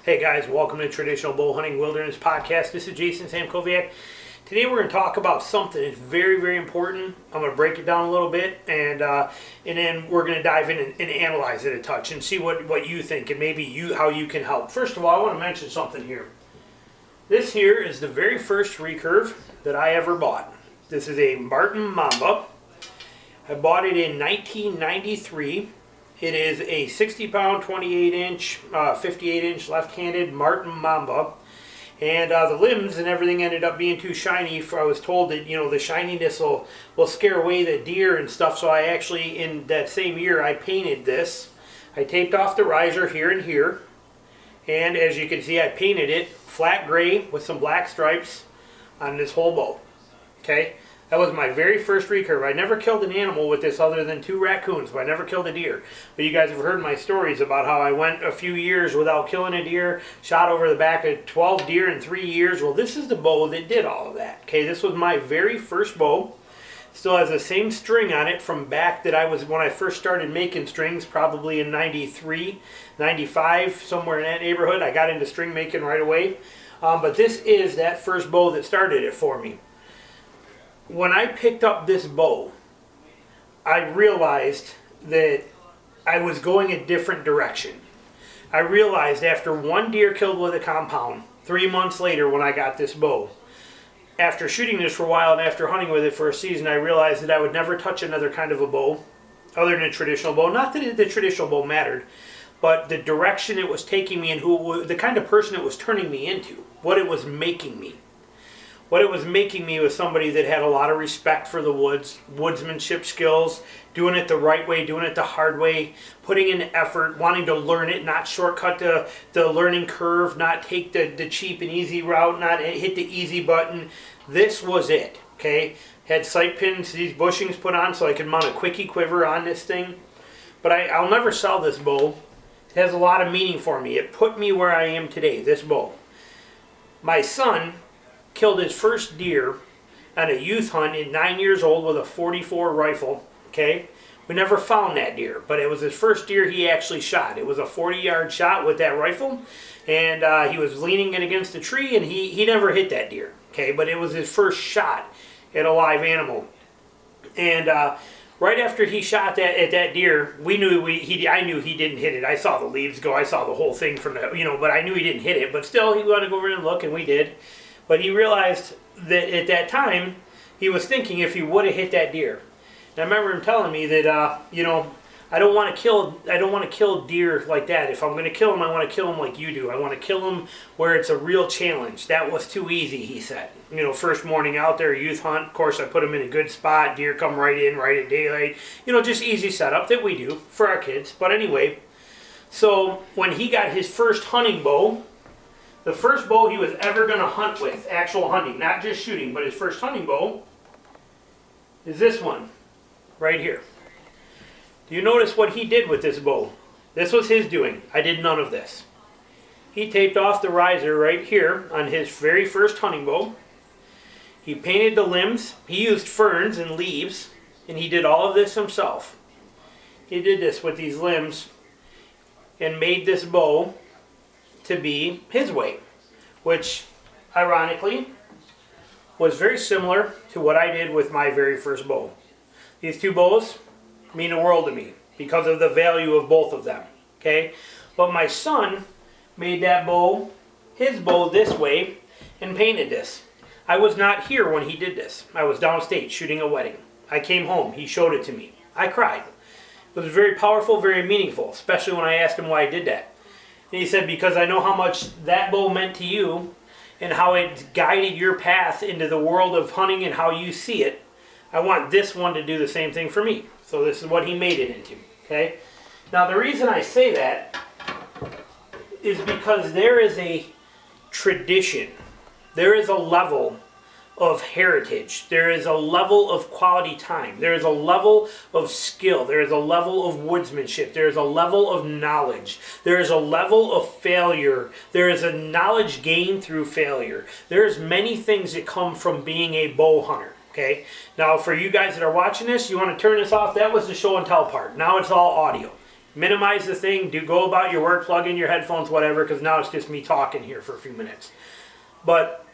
Hey guys, welcome to Traditional Bow Hunting Wilderness Podcast. This is Jason Samkoviak. Today we're going to talk about something that's very, very important. I'm going to break it down a little bit, and then we're going to dive in and analyze it a touch and see what you think and maybe how you can help. First of all, I want to mention something here. This here is the very first recurve that I ever bought. This is a Martin Mamba. I bought it in 1993. It is a 60-pound, 28-inch, 58-inch left-handed Martin Mamba. And the limbs and everything ended up being too shiny. I was told that, the shininess will scare away the deer and stuff. So I actually, in that same year, I painted this. I taped off the riser here and here. And as you can see, I painted it flat gray with some black stripes on this whole bow. Okay? That was my very first recurve. I never killed an animal with this other than 2 raccoons, but I never killed a deer. But you guys have heard my stories about how I went a few years without killing a deer, shot over the back of 12 deer in 3 years. Well, this is the bow that did all of that. Okay, this was my very first bow. Still has the same string on it from back that I was when I first started making strings, probably in 93, 95, somewhere in that neighborhood. I got into string making right away. But this is that first bow that started it for me. When I picked up this bow, I realized that I was going a different direction. I realized after 1 deer killed with a compound, 3 months later when I got this bow, after shooting this for a while and after hunting with it for a season, I realized that I would never touch another kind of a bow other than a traditional bow. Not that the traditional bow mattered, but the direction it was taking me and the kind of person it was turning me into, what it was making me. What it was making me was somebody that had a lot of respect for the woods, woodsmanship skills, doing it the right way, doing it the hard way, putting in effort, wanting to learn it, not shortcut the learning curve, not take the cheap and easy route, not hit the easy button. This was it, okay? Had sight pins, these bushings put on so I could mount a quickie quiver on this thing. But I'll never sell this bow. It has a lot of meaning for me. It put me where I am today, this bow. My son killed his first deer on a youth hunt at 9 years old with a .44 rifle, okay? We never found that deer, but it was his first deer he actually shot. It was a 40-yard shot with that rifle, and he was leaning it against a tree, and he never hit that deer, okay? But it was his first shot at a live animal. And right after he shot at that deer, I knew he didn't hit it. I saw the leaves go. I saw the whole thing from the, but I knew he didn't hit it. But still, he wanted to go over and look, and we did. But he realized that at that time, he was thinking if he would have hit that deer. And I remember him telling me that, I don't want to kill deer like that. If I'm going to kill them, I want to kill them like you do. I want to kill them where it's a real challenge. That was too easy, he said. First morning out there, youth hunt. Of course, I put them in a good spot. Deer come right in, right at daylight. Just easy setup that we do for our kids. But anyway, so when he got his first hunting bow, the first bow he was ever going to hunt with, actual hunting, not just shooting, but his first hunting bow, is this one, right here. Do you notice what he did with this bow? This was his doing. I did none of this. He taped off the riser right here on his very first hunting bow. He painted the limbs. He used ferns and leaves, and he did all of this himself. He did this with these limbs and made this bow to be his way, which ironically was very similar to what I did with my very first bow. These 2 bows mean the world to me because of the value of both of them, okay? But my son made that bow, his bow, this way and painted this. I was not here when he did this. I was downstate shooting a wedding. I came home, he showed it to me. I cried. It was very powerful, very meaningful, especially when I asked him why I did that. And he said, because I know how much that bow meant to you and how it guided your path into the world of hunting and how you see it. I want this one to do the same thing for me. So this is what he made it into, okay? Now the reason I say that is because there is a tradition. There is a level of heritage. There is a level of quality time. There is a level of skill. There is a level of woodsmanship. There is a level of knowledge. There is a level of failure. There is a knowledge gained through failure. There's many things that come from being a bow hunter. Okay, now for you guys that are watching this, you want to turn this off. That was the show and tell part. Now it's all audio. minimize the thing, go about your work, plug in your headphones, whatever, because now it's just me talking here for a few minutes. But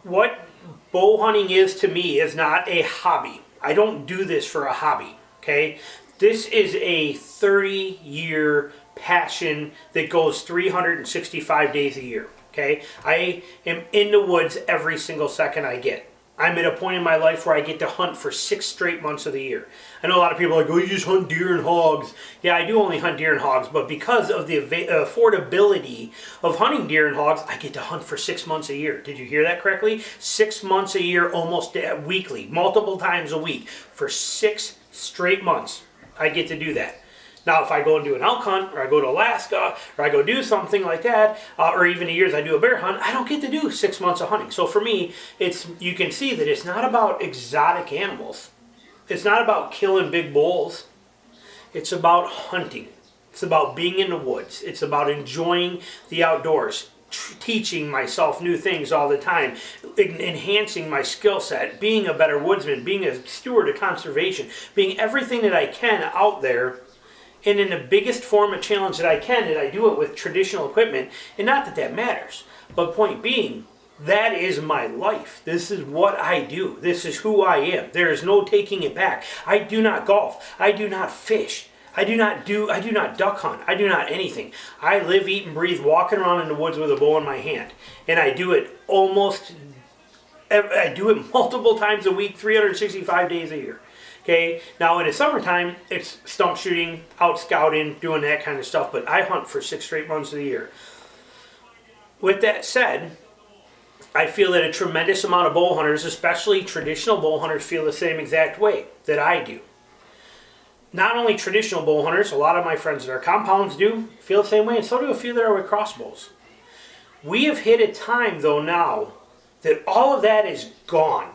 what bow hunting is to me is not a hobby. I don't do this for a hobby, okay? This is a 30-year passion that goes 365 days a year, okay? I am in the woods every single second I get. I'm at a point in my life where I get to hunt for 6 straight months of the year. I know a lot of people are like, oh, you just hunt deer and hogs. Yeah, I do only hunt deer and hogs, but because of the affordability of hunting deer and hogs, I get to hunt for 6 months a year. Did you hear that correctly? 6 months a year, almost weekly, multiple times a week. For 6 straight months, I get to do that. Now, if I go and do an elk hunt, or I go to Alaska, or I go do something like that, or even the years I do a bear hunt, I don't get to do 6 months of hunting. So for me, you can see that it's not about exotic animals. It's not about killing big bulls. It's about hunting. It's about being in the woods. It's about enjoying the outdoors, teaching myself new things all the time, enhancing my skill set, being a better woodsman, being a steward of conservation, being everything that I can out there. And in the biggest form of challenge that I can, that I do it with traditional equipment, and not that that matters, but point being, that is my life. This is what I do. This is who I am. There is no taking it back. I do not golf. I do not fish. I do not duck hunt. I do not anything. I live, eat, and breathe walking around in the woods with a bow in my hand. And I do it multiple times a week, 365 days a year. Okay, now in the summertime, it's stump shooting, out scouting, doing that kind of stuff, but I hunt for 6 straight months of the year. With that said, I feel that a tremendous amount of bow hunters, especially traditional bow hunters, feel the same exact way that I do. Not only traditional bow hunters, a lot of my friends that are compounds do feel the same way, and so do a few that are with crossbows. We have hit a time, though, now that all of that is gone,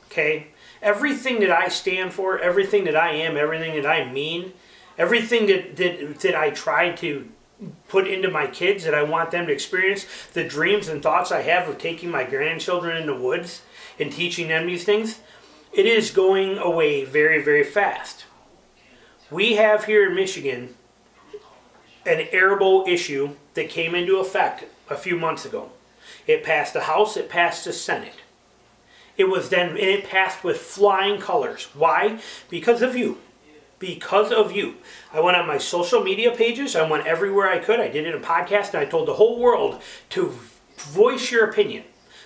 okay? Everything that I stand for, everything that I am, everything that I mean, everything that I try to put into my kids that I want them to experience, the dreams and thoughts I have of taking my grandchildren in the woods and teaching them these things, it is going away very, very fast. We have here in Michigan an airbow issue that came into effect a few months ago. It passed the House, it passed the Senate. It passed with flying colors. Why? Because of you. Because of you. I went on my social media pages. I went everywhere I could. I did it in a podcast, and I told the whole world to voice your opinion.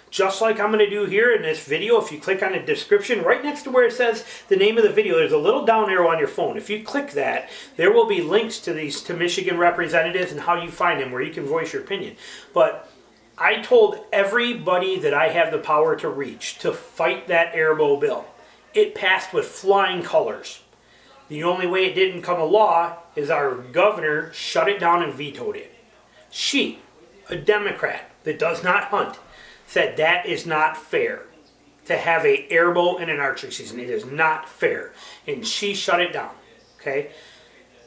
Just like I'm going to do here in this video. If you click on the description, right next to where it says the name of the video, there's a little down arrow on your phone. If you click that, there will be links to Michigan representatives and how you find them, where you can voice your opinion. But I told everybody that I have the power to reach to fight that airbow bill. It passed with flying colors. The only way it didn't become a law is our governor shut it down and vetoed it. She, a Democrat that does not hunt, said that is not fair to have an airbow in an archery season. It is not fair. And she shut it down. Okay?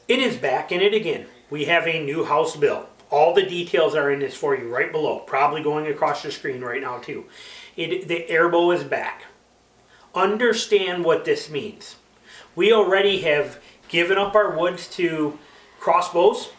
It is back in it again. We have a new House bill. All the details are in this for you right below. Probably going across your screen right now too. The airbow is back. Understand what this means. We already have given up our woods to crossbows.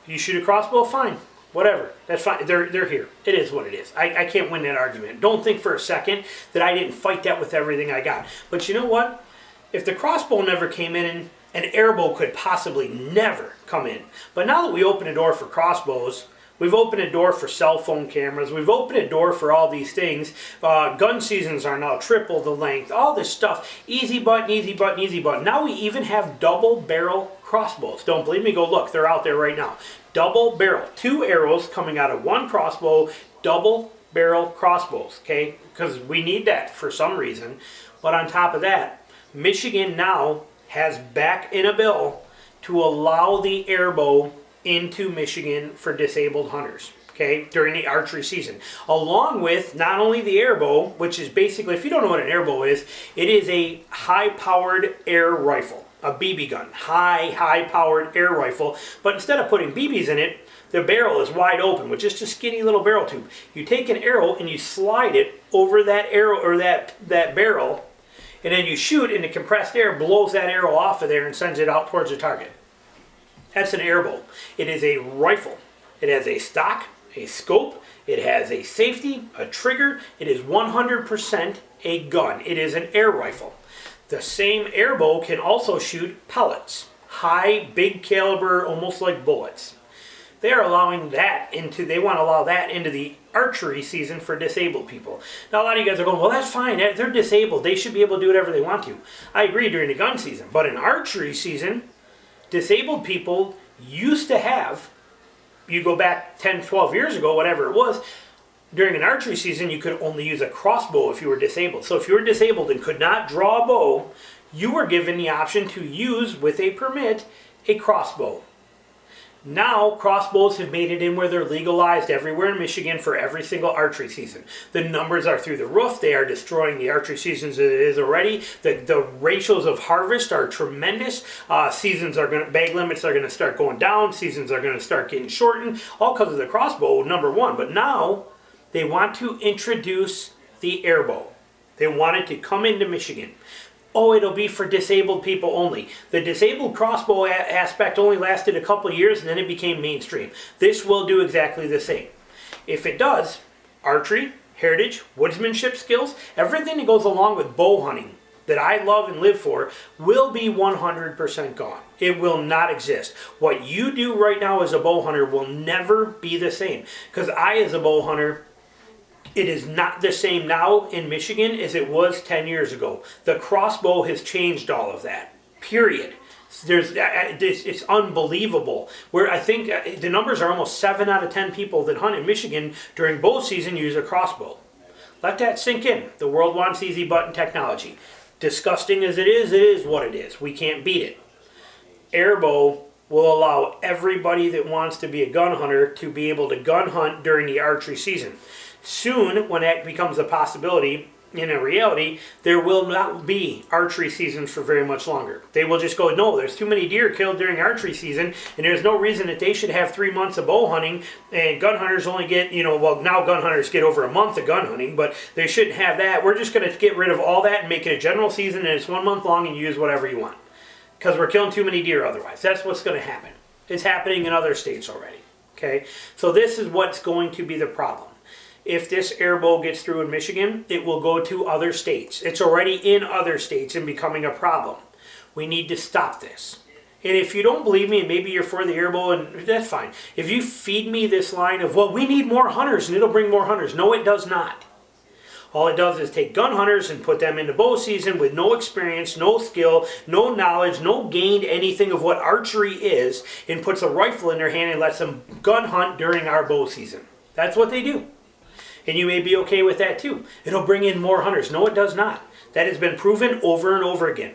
You shoot a crossbow, fine. Whatever. That's fine. They're here. It is what it is. I can't win that argument. Don't think for a second that I didn't fight that with everything I got. But you know what? If the crossbow never came in, an airbow could possibly never come in. But now that we open a door for crossbows, we've opened a door for cell phone cameras, we've opened a door for all these things. Gun seasons are now triple the length, all this stuff. Easy button, easy button, easy button. Now we even have double barrel crossbows. Don't believe me? Go look. They're out there right now. Double barrel. 2 arrows coming out of 1 crossbow, double barrel crossbows, okay? Because we need that for some reason. But on top of that, Michigan now has back in a bill to allow the airbow into Michigan for disabled hunters, okay, during the archery season. Along with not only the airbow, which is basically, if you don't know what an airbow is, it is a high-powered air rifle, a BB gun, high-powered air rifle, but instead of putting BBs in it, the barrel is wide open with just a skinny little barrel tube. You take an arrow and you slide it over that arrow or that barrel, and then you shoot and the compressed air blows that arrow off of there and sends it out towards the target. That's an airbow. It is a rifle. It has a stock, a scope, it has a safety, a trigger. It is 100% a gun. It is an air rifle. The same airbow can also shoot pellets, high, big caliber, almost like bullets. They are allowing that into, they want to allow that into the archery season for disabled people. Now a lot of you guys are going, well, that's fine, they're disabled, they should be able to do whatever they want to. I agree during the gun season, but in archery season, disabled people used to have, you go back 10, 12 years ago, whatever it was, during an archery season, you could only use a crossbow if you were disabled. So if you were disabled and could not draw a bow, you were given the option to use, with a permit, a crossbow. Now, crossbows have made it in where they're legalized everywhere in Michigan for every single archery season. The numbers are through the roof. They are destroying the archery seasons as it is already. The ratios of harvest are tremendous. Seasons are going to, bag limits are going to start going down. Seasons are going to start getting shortened, all because of the crossbow, number one. But now, they want to introduce the airbow. They want it to come into Michigan. Oh, it'll be for disabled people only. The disabled crossbow aspect only lasted a couple of years and then it became mainstream. This will do exactly the same. If it does, archery, heritage, woodsmanship skills, everything that goes along with bow hunting that I love and live for will be 100% gone. It will not exist. What you do right now as a bow hunter will never be the same. Because I, as a bow hunter, it is not the same now in Michigan as it was 10 years ago. The crossbow has changed all of that. Period. It's unbelievable. Where I think the numbers are almost 7 out of 10 people that hunt in Michigan during bow season use a crossbow. Let that sink in. The world wants easy button technology. Disgusting as it is what it is. We can't beat it. Airbow will allow everybody that wants to be a gun hunter to be able to gun hunt during the archery season. Soon, when that becomes a possibility, in a reality, there will not be archery seasons for very much longer. They will just go, no, there's too many deer killed during archery season, and there's no reason that they should have 3 months of bow hunting, and gun hunters only get, well, now gun hunters get over a month of gun hunting, but they shouldn't have that. We're just going to get rid of all that and make it a general season, and it's 1 month long, and you use whatever you want. Because we're killing too many deer otherwise. That's what's going to happen. It's happening in other states already. Okay? So this is what's going to be the problem. If this airbow gets through in Michigan, it will go to other states. It's already in other states and becoming a problem. We need to stop this. And if you don't believe me, and maybe you're for the airbow, and that's fine. If you feed me this line of, well, we need more hunters, and it'll bring more hunters. No, it does not. All it does is take gun hunters and put them into bow season with no experience, no skill, no knowledge, no gained anything of what archery is, and puts a rifle in their hand and lets them gun hunt during our bow season. That's what they do. And you may be okay with that too. It'll bring in more hunters. No, it does not. That has been proven over and over again.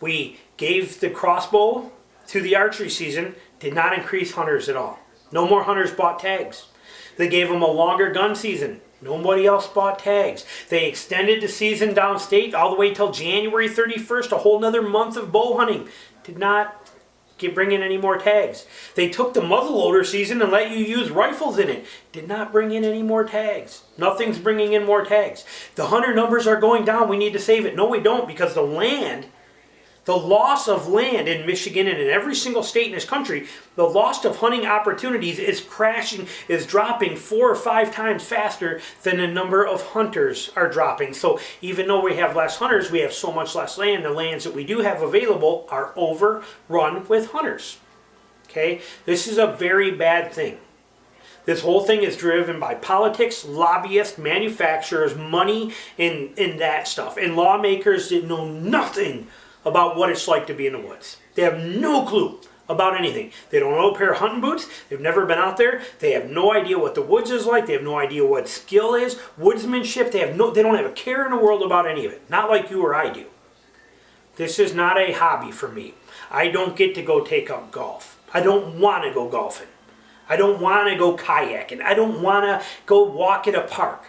We gave the crossbow to the archery season, did not increase hunters at all. No more hunters bought tags. They gave them a longer gun season. Nobody else bought tags. They extended the season downstate all the way till January 31st, a whole nother month of bow hunting. Did not bring in any more tags. They took the muzzleloader season and let you use rifles in it. Did not bring in any more tags. Nothing's bringing in more tags. The hunter numbers are going down. We need to save it. No, we don't, because the loss of land in Michigan and in every single state in this country, the loss of hunting opportunities is dropping 4 or 5 times faster than the number of hunters are dropping. So even though we have less hunters, we have so much less land. The lands that we do have available are overrun with hunters. Okay? This is a very bad thing. This whole thing is driven by politics, lobbyists, manufacturers, money, and that stuff. And lawmakers that know nothing about what it's like to be in the woods. They have no clue about anything. They don't know a pair of hunting boots. They've never been out there. They have no idea what the woods is like. They have no idea what skill is, woodsmanship. They don't have a care in the world about any of it. Not like you or I do. This is not a hobby for me. I don't get to go take up golf. I don't want to go golfing. I don't want to go kayaking. I don't want to go walk at a park.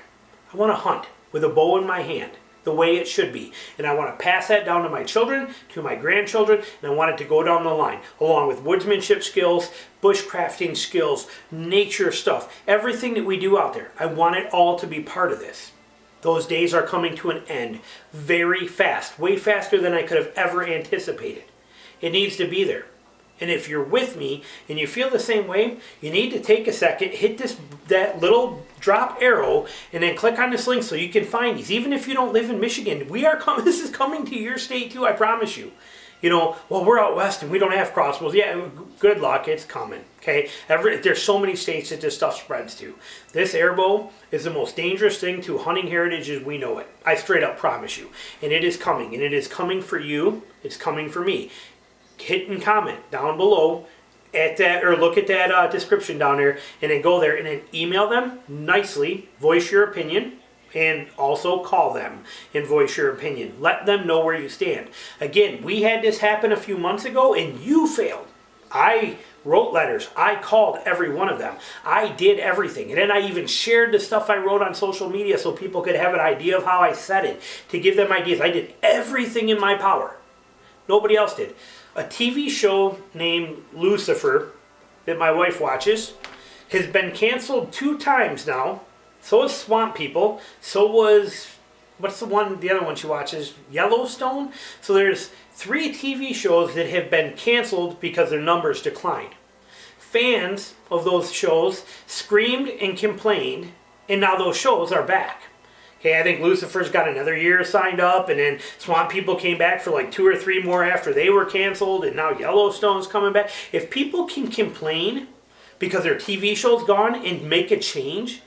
I want to hunt with a bow in my hand, the way it should be. And I want to pass that down to my children, to my grandchildren, and I want it to go down the line, along with woodsmanship skills, bushcrafting skills, nature stuff, everything that we do out there. I want it all to be part of this. Those days are coming to an end very fast, way faster than I could have ever anticipated. It needs to be there. And if you're with me and you feel the same way, you need to take a second, hit that little drop arrow, and then click on this link so you can find these. Even if you don't live in Michigan, this is coming to your state too, I promise you. You know, well, we're out west and we don't have crossbows. Yeah, good luck, it's coming. Okay, there's so many states that this stuff spreads to. This airbow is the most dangerous thing to hunting heritage as we know it. I straight up promise you. And it is coming. And it is coming for you. It's coming for me. Hit and comment down below at that, or look at that description down there, and then go there and then email them nicely, voice your opinion, and also call them and voice your opinion. Let them know where you stand. Again, we had this happen a few months ago and you failed. I wrote letters. I called every one of them. I did everything. And then I even shared the stuff I wrote on social media so people could have an idea of how I said it, to give them ideas. I did everything in my power. Nobody else did. A TV show named Lucifer that my wife watches has been canceled 2 times now. So is Swamp People. So was, what's the other one she watches? Yellowstone? So there's 3 TV shows that have been canceled because their numbers declined. Fans of those shows screamed and complained, and now those shows are back. Okay, I think Lucifer's got another year signed up, and then Swamp People came back for like 2 or 3 more after they were canceled, and now Yellowstone's coming back. If people can complain because their TV show's gone and make a change,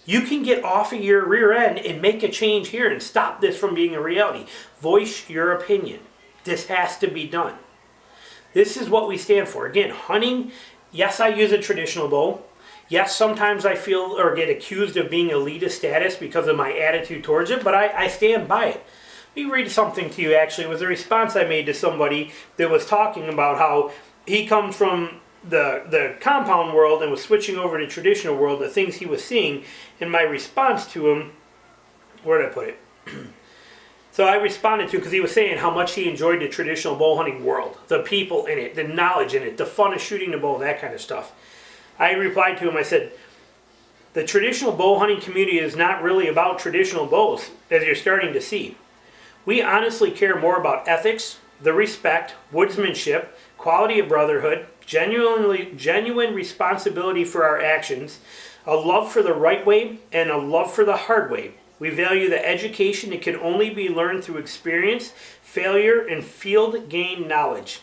you can get off of your rear end and make a change here and stop this from being a reality. Voice your opinion. This has to be done. This is what we stand for. Again, hunting, yes, I use a traditional bow. Yes, sometimes I feel or get accused of being elitist status because of my attitude towards it, but I stand by it. Let me read something to you, actually. It was a response I made to somebody that was talking about how he comes from the compound world and was switching over to traditional world, the things he was seeing. And my response to him, where did I put it? So I responded to, because he was saying how much he enjoyed the traditional bow hunting world, the people in it, the knowledge in it, the fun of shooting the bow, that kind of stuff. I replied to him, I said, the traditional bow hunting community is not really about traditional bows, as you're starting to see. We honestly care more about ethics, the respect, woodsmanship, quality of brotherhood, genuine responsibility for our actions, a love for the right way, and a love for the hard way. We value the education that can only be learned through experience, failure, and field-gained knowledge.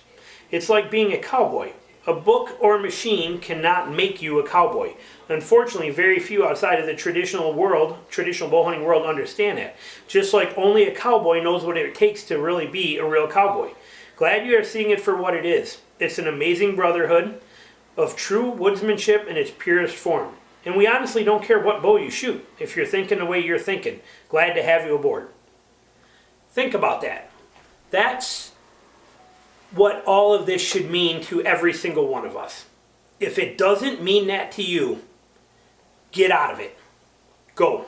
It's like being a cowboy. A book or machine cannot make you a cowboy. Unfortunately, very few outside of the traditional bow hunting world understand that. Just like only a cowboy knows what it takes to really be a real cowboy. Glad you are seeing it for what it is. It's an amazing brotherhood of true woodsmanship in its purest form. And we honestly don't care what bow you shoot, if you're thinking the way you're thinking. Glad to have you aboard. Think about that. That's what all of this should mean to every single one of us. If it doesn't mean that to you, get out of it. Go.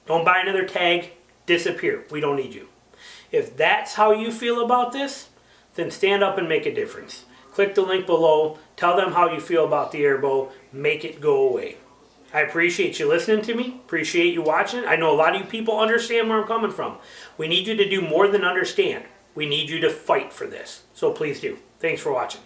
Don't buy another tag. Disappear. We don't need you. If that's how you feel about this, then stand up and make a difference. Click the link below. Tell them how you feel about the airbow. Make it go away. I appreciate you listening to me. Appreciate you watching. I know a lot of you people understand where I'm coming from. We need you to do more than understand. We need you to fight for this. So please do. Thanks for watching.